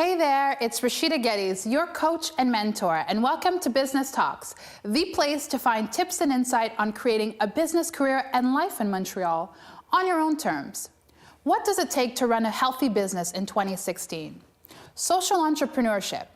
Hey there, it's Rashida Geddes, your coach and mentor, and welcome to Business Talks, the place to find tips and insight on creating a business career and life in Montreal on your own terms. What does it take to run a healthy business in 2016? Social entrepreneurship,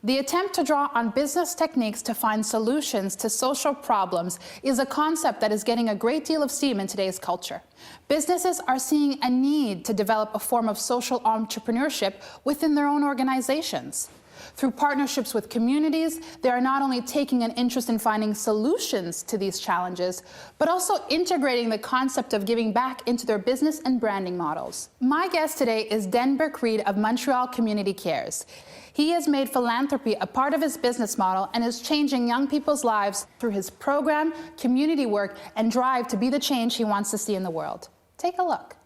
the attempt to draw on business techniques to find solutions to social problems, is a concept that is getting a great deal of steam in today's culture. Businesses are seeing a need to develop a form of social entrepreneurship within their own organizations. Through partnerships with communities, they are not only taking an interest in finding solutions to these challenges, but also integrating the concept of giving back into their business and branding models. My guest today is Denburk Reid of Montreal Community Cares. He has made philanthropy a part of his business model and is changing young people's lives through his program, community work, and drive to be the change he wants to see in the world. Take a look.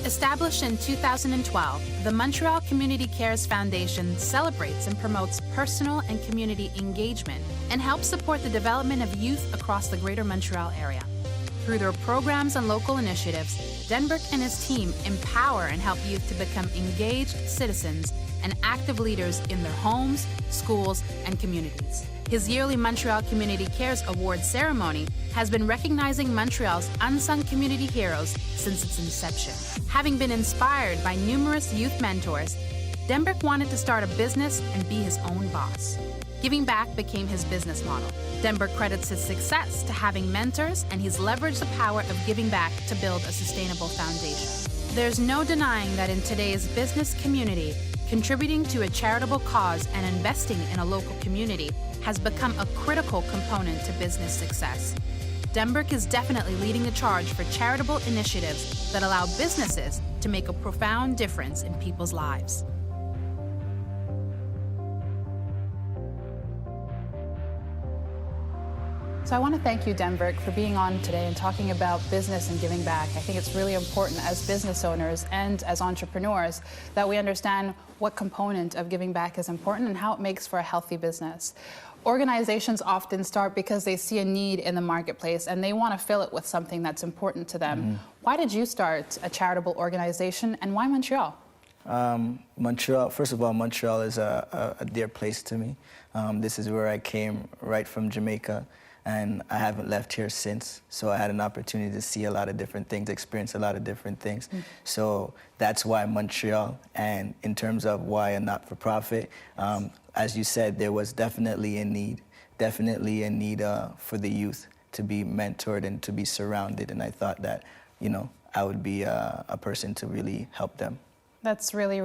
Established in 2012, the Montreal Community Cares Foundation celebrates and promotes personal and community engagement and helps support the development of youth across the Greater Montreal area. Through their programs and local initiatives, Denburk and his team empower and help youth to become engaged citizens and active leaders in their homes, schools, and communities. His yearly Montreal Community Cares Award ceremony has been recognizing Montreal's unsung community heroes since its inception. Having been inspired by numerous youth mentors, Denburk wanted to start a business and be his own boss. Giving back became his business model. Denburk credits his success to having mentors, and he's leveraged the power of giving back to build a sustainable foundation. There's no denying that in today's business community, contributing to a charitable cause and investing in a local community has become a critical component to business success. Denburk is definitely leading the charge for charitable initiatives that allow businesses to make a profound difference in people's lives. So I want to thank you, Denburk, for being on today and talking about business and giving back. I think it's really important as business owners and as entrepreneurs that we understand what component of giving back is important and how it makes for a healthy business. Organizations often start because they see a need in the marketplace and they want to fill it with something that's important to them. Mm-hmm. Why did you start a charitable organization, and why Montreal? Montreal, first of all, Montreal is a dear place to me. This is where I came right from Jamaica, and I haven't left here since. So I had an opportunity to see a lot of different things, experience a lot of different things. Mm. So that's why Montreal. And in terms of why a not-for-profit, as you said, there was definitely a need for the youth to be mentored and to be surrounded. And I thought that, you know, I would be a person to really help them. That's really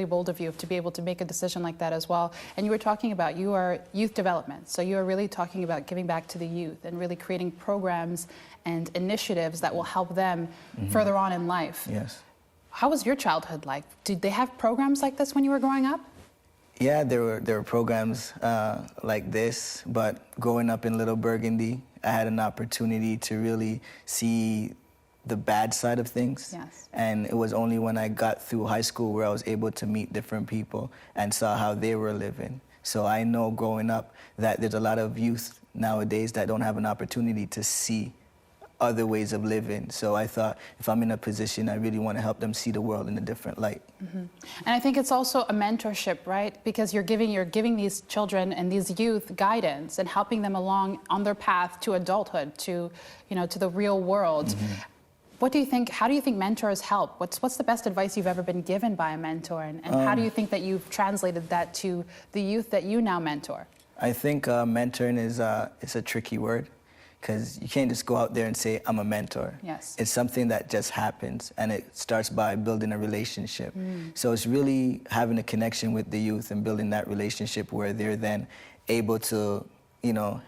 bold of you to be able to make a decision like that as well. And you were talking about, you are youth development, so you are really talking about giving back to the youth and really creating programs and initiatives that will help them further on in life. Yes. How was your childhood like? Did they have programs like this when you were growing up? Yeah, there were programs like this, but growing up in Little Burgundy, I had an opportunity to really see the bad side of things. Yes. And it was only when I got through high school where I was able to meet different people and saw how they were living. So I know growing up that there's a lot of youth nowadays that don't have an opportunity to see other ways of living. So I thought, if I'm in a position, I really want to help them see the world in a different light. Mm-hmm. And I think it's also a mentorship, right? Because you're giving these children and these youth guidance and helping them along on their path to adulthood, to, you know, to the real world. Mm-hmm. What do you think, how do you think mentors help? What's the best advice you've ever been given by a mentor? And how do you think that you've translated that to the youth that you now mentor? I think mentoring is it's a tricky word, because you can't just go out there and say, I'm a mentor. Yes. It's something that just happens, and it starts by building a relationship. So it's really having a connection with the youth and building that relationship where they're then able to, you know,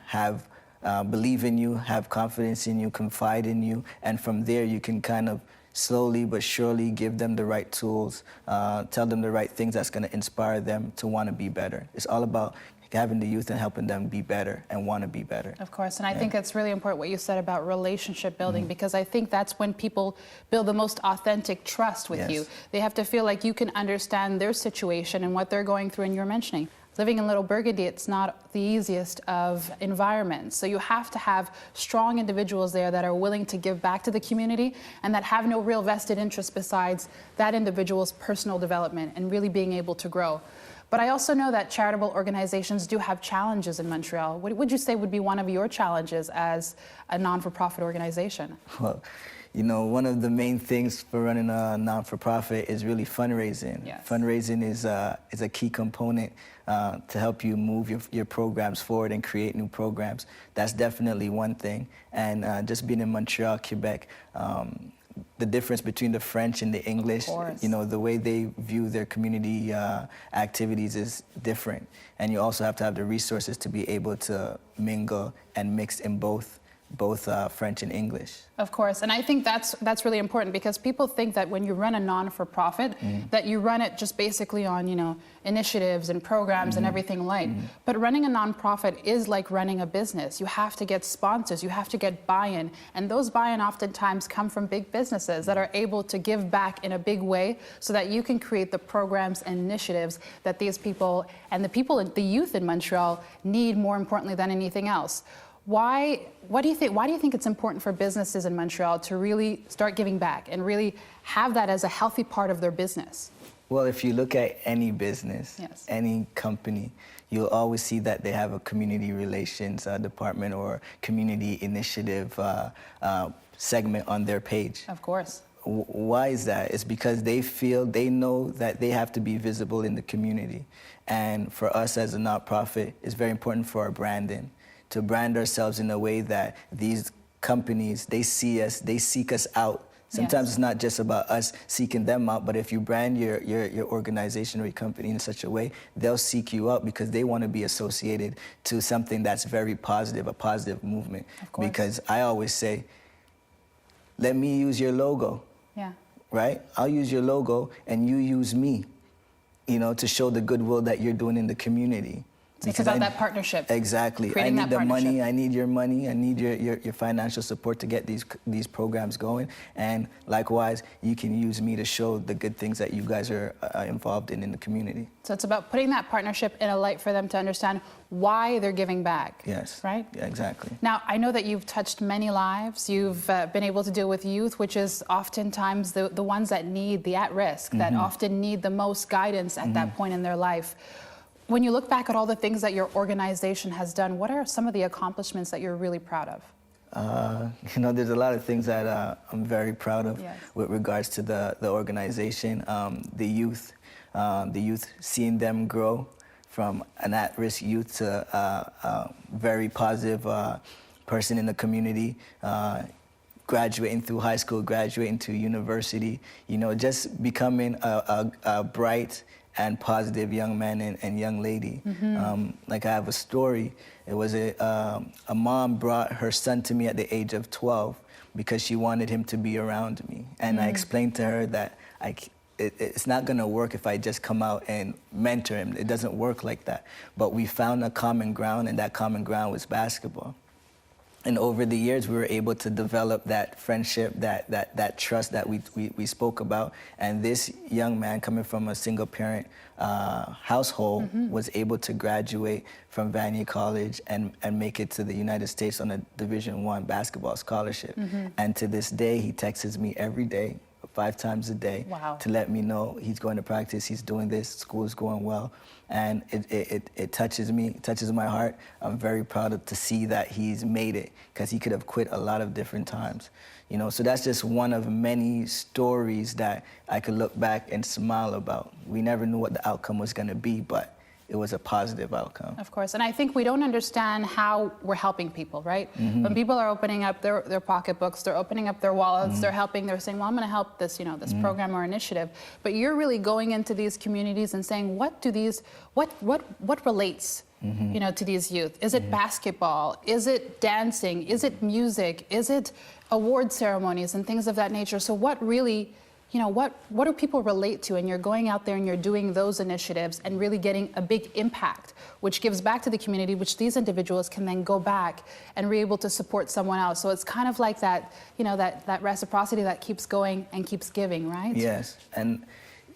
believe in you, have confidence in you, confide in you, and from there you can kind of slowly but surely give them the right tools, tell them the right things that's going to inspire them to want to be better. It's all about having the youth and helping them be better and want to be better. Of course, and I think it's really important what you said about relationship building, because I think that's when people build the most authentic trust with you. They have to feel like you can understand their situation and what they're going through, and you're mentioning living in Little Burgundy, it's not the easiest of environments. So you have to have strong individuals there that are willing to give back to the community and that have no real vested interest besides that individual's personal development and really being able to grow. But I also know that charitable organizations do have challenges in Montreal. What would you say would be one of your challenges as a non-for-profit organization? Well, you know, one of the main things for running a non-for-profit is really fundraising. Yes. Fundraising is a key component to help you move your programs forward and create new programs. That's definitely one thing. And just being in Montreal, Quebec, the difference between the French and the English, you know, the way they view their community activities is different. And you also have to have the resources to be able to mingle and mix in both French and English. Of course, and I think that's really important because people think that when you run a non-for-profit, that you run it just basically on, you know, initiatives and programs and everything light. But running a non-profit is like running a business. You have to get sponsors, you have to get buy-in, and those buy-in oftentimes come from big businesses that are able to give back in a big way so that you can create the programs and initiatives that these people and the youth in Montreal need more importantly than anything else. Why do you think it's important for businesses in Montreal to really start giving back and really have that as a healthy part of their business? Well, if you look at any business, yes, any company, you'll always see that they have a community relations department or community initiative segment on their page. Of course. Why is that? It's because they know that they have to be visible in the community. And for us as a nonprofit, it's very important for our branding, to brand ourselves in a way that these companies, they see us, they seek us out. Sometimes yes, it's not just about us seeking them out, but if you brand your organization or your company in such a way, they'll seek you out because they want to be associated to something that's very positive, a positive movement. Of course. Because I always say, let me use your logo. Yeah. Right? I'll use your logo and you use me, you know, to show the goodwill that you're doing in the community. It's about that partnership. Exactly. I need the money, I need your money, I need your financial support to get these programs going. And likewise, you can use me to show the good things that you guys are involved in the community. So it's about putting that partnership in a light for them to understand why they're giving back. Yes. Right? Yeah, exactly. Now, I know that you've touched many lives. You've been able to deal with youth, which is oftentimes the ones that need the at-risk, that often need the most guidance at that point in their life. When you look back at all the things that your organization has done, what are some of the accomplishments that you're really proud of? You know, there's a lot of things that I'm very proud of yes, with regards to the organization, the youth, seeing them grow from an at-risk youth to a very positive person in the community, graduating through high school, graduating to university, you know, just becoming a bright and positive young man and young lady. Like I have a story. It was a mom brought her son to me at the age of 12 because she wanted him to be around me. And I explained to her that it's not gonna work if I just come out and mentor him. It doesn't work like that. But we found a common ground, and that common ground was basketball. And over the years, we were able to develop that friendship, that trust that we spoke about. And this young man coming from a single parent household was able to graduate from Vanier College and make it to the United States on a Division I basketball scholarship. And to this day, he texts me every day, 5 times a day, wow, to let me know he's going to practice, he's doing this, school is going well. And it touches me, it touches my heart. I'm very proud to see that he's made it, because he could have quit a lot of different times. You know, so that's just one of many stories that I could look back and smile about. We never knew what the outcome was going to be, but it was a positive outcome. Of course, and I think we don't understand how we're helping people, right? When people are opening up their pocketbooks, they're opening up their wallets, they're helping, they're saying, well, I'm gonna help this, you know, this program or initiative. But you're really going into these communities and saying, what relates, you know, to these youth? Is it basketball? Is it dancing? Is it music? Is it award ceremonies and things of that nature? So what really, you know, what do people relate to? And you're going out there and you're doing those initiatives and really getting a big impact, which gives back to the community, which these individuals can then go back and be able to support someone else. So it's kind of like that, you know, that reciprocity that keeps going and keeps giving, right? Yes, and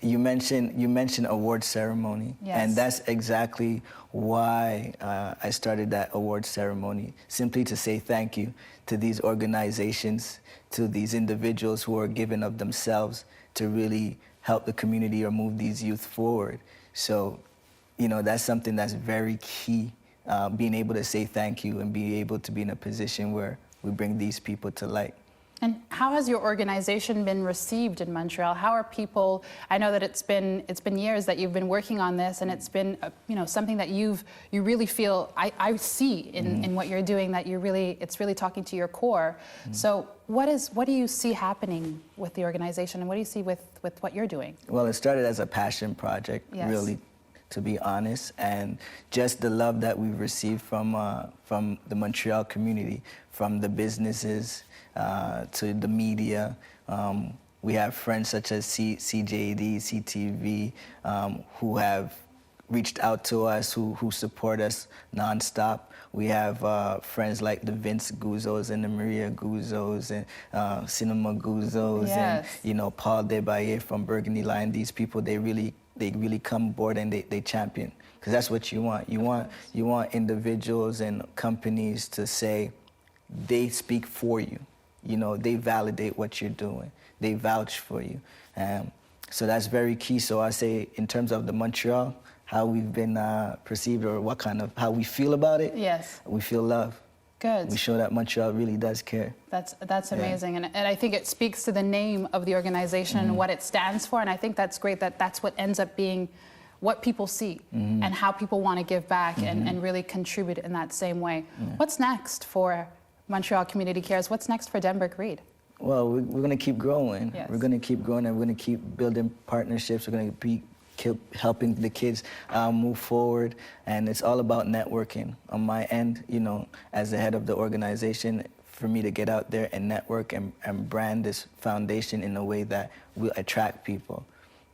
You mentioned award ceremony, Yes. and that's exactly why I started that award ceremony, simply to say thank you to these organizations, to these individuals who are giving of themselves to really help the community or move these youth forward. So, that's something that's very key, being able to say thank you and be able to be in a position where we bring these people to light. And how has your organization been received in Montreal? How are people? I know that it's been years that you've been working on this, and it's been something that you really feel I see in what you're doing, that it's really talking to your core. So what do you see happening with the organization, and what do you see with what you're doing? Well, it started as a passion project, Yes. really, to be honest, and just the love that we've received from the Montreal community, from the businesses to the media. We have friends such as CJD, CTV, who have reached out to us, who support us nonstop. We have friends like the Vince Guzos and the Maria Guzos and Cinema Guzos, Yes. and Paul Debaye from Burgundy Lion. These people, they really come aboard and they champion, because that's what you want. You want individuals and companies to say they speak for you. They validate what you're doing. They vouch for you. So that's very key. So I say, in terms of the Montreal, how we've been perceived, or how we feel about it. Yes. We feel love. Good. We show that Montreal really does care. That's amazing, and I think it speaks to the name of the organization and what it stands for, and I think that's great that that's what ends up being what people see and how people want to give back and really contribute in that same way. What's next for Montreal Community Cares? What's next for Denburk Reid? Well, we're going to keep growing. Yes. We're going to keep growing, and we're going to keep building partnerships. We're going to be helping the kids move forward, and it's all about networking. On my end, as the head of the organization, for me to get out there and network and brand this foundation in a way that will attract people,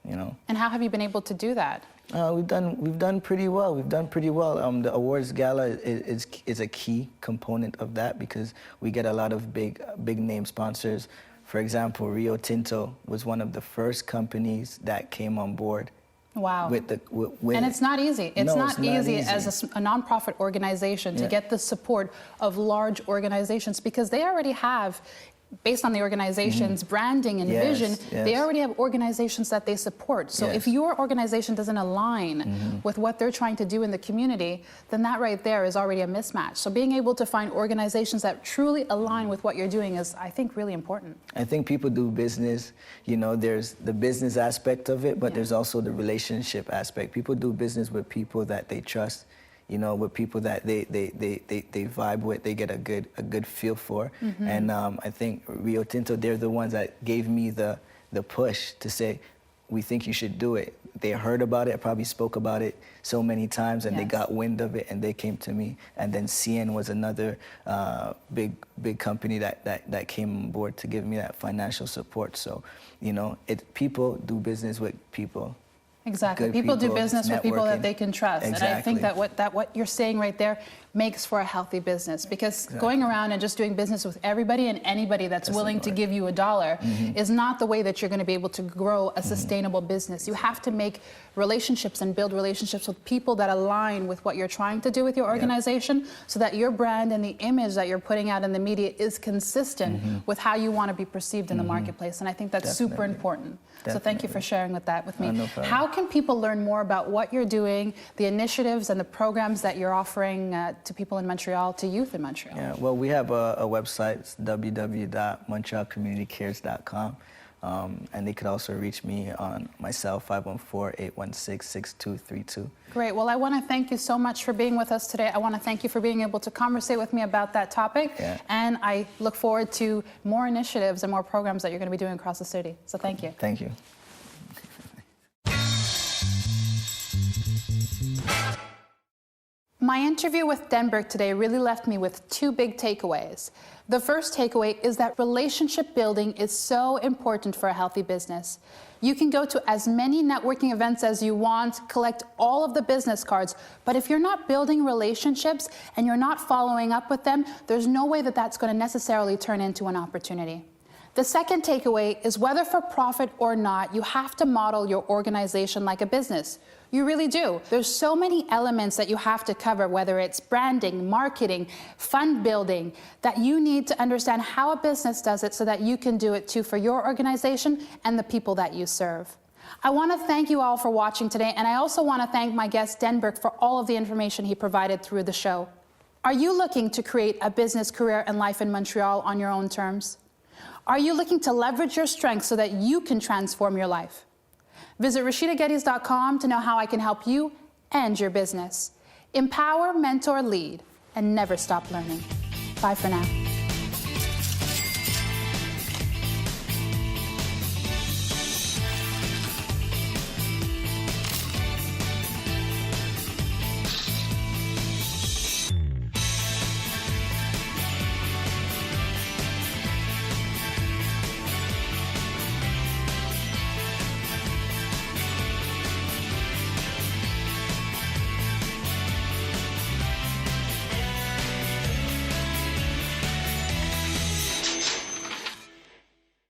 And how have you been able to do that? We've done pretty well. The awards gala is a key component of that, because we get a lot of big name sponsors. For example, Rio Tinto was one of the first companies that came on board. Wow. And it's not easy. It's not easy as a nonprofit organization to get the support of large organizations, because they already have, based on the organization's branding and vision, they already have organizations that they support. So if your organization doesn't align with what they're trying to do in the community, then that right there is already a mismatch. So being able to find organizations that truly align with what you're doing is, I think, really important. I think people do business, there's the business aspect of it, but there's also the relationship aspect. People do business with people that they trust, with people that they vibe with, they get a good feel for. And I think Rio Tinto, they're the ones that gave me the push to say, we think you should do it. They heard about it, I probably spoke about it so many times, and they got wind of it, and they came to me. And then CN was another big company that came on board to give me that financial support. So, people do business with people. Exactly. People do business with people that they can trust. Exactly. And I think that what you're saying right there makes for a healthy business, because going around and just doing business with everybody and anybody that's willing to give you $1 is not the way that you're going to be able to grow a sustainable business. You have to make relationships and build relationships with people that align with what you're trying to do with your organization, so that your brand and the image that you're putting out in the media is consistent with how you want to be perceived in the marketplace. And I think that's super important. So thank you for sharing that with me. No problem. How can people learn more about what you're doing, the initiatives and the programs that you're offering to people in Montreal, to youth in Montreal? Yeah, well, we have a website. It's www.montrealcommunitycares.com. And they could also reach me on my cell, 514-816-6232. Great. Well, I want to thank you so much for being with us today. I want to thank you for being able to conversate with me about that topic. And I look forward to more initiatives and more programs that you're going to be doing across the city. So thank you. Thank you. My interview with Denburk today really left me with two big takeaways. The first takeaway is that relationship building is so important for a healthy business. You can go to as many networking events as you want, collect all of the business cards, but if you're not building relationships and you're not following up with them, there's no way that that's going to necessarily turn into an opportunity. The second takeaway is whether for profit or not, you have to model your organization like a business. You really do. There's so many elements that you have to cover, whether it's branding, marketing, fund building, that you need to understand how a business does it so that you can do it too for your organization and the people that you serve. I want to thank you all for watching today, and I also want to thank my guest Denburk for all of the information he provided through the show. Are you looking to create a business career and life in Montreal on your own terms? Are you looking to leverage your strengths so that you can transform your life? Visit RashidaGeddes.com to know how I can help you and your business. Empower, mentor, lead, and never stop learning. Bye for now.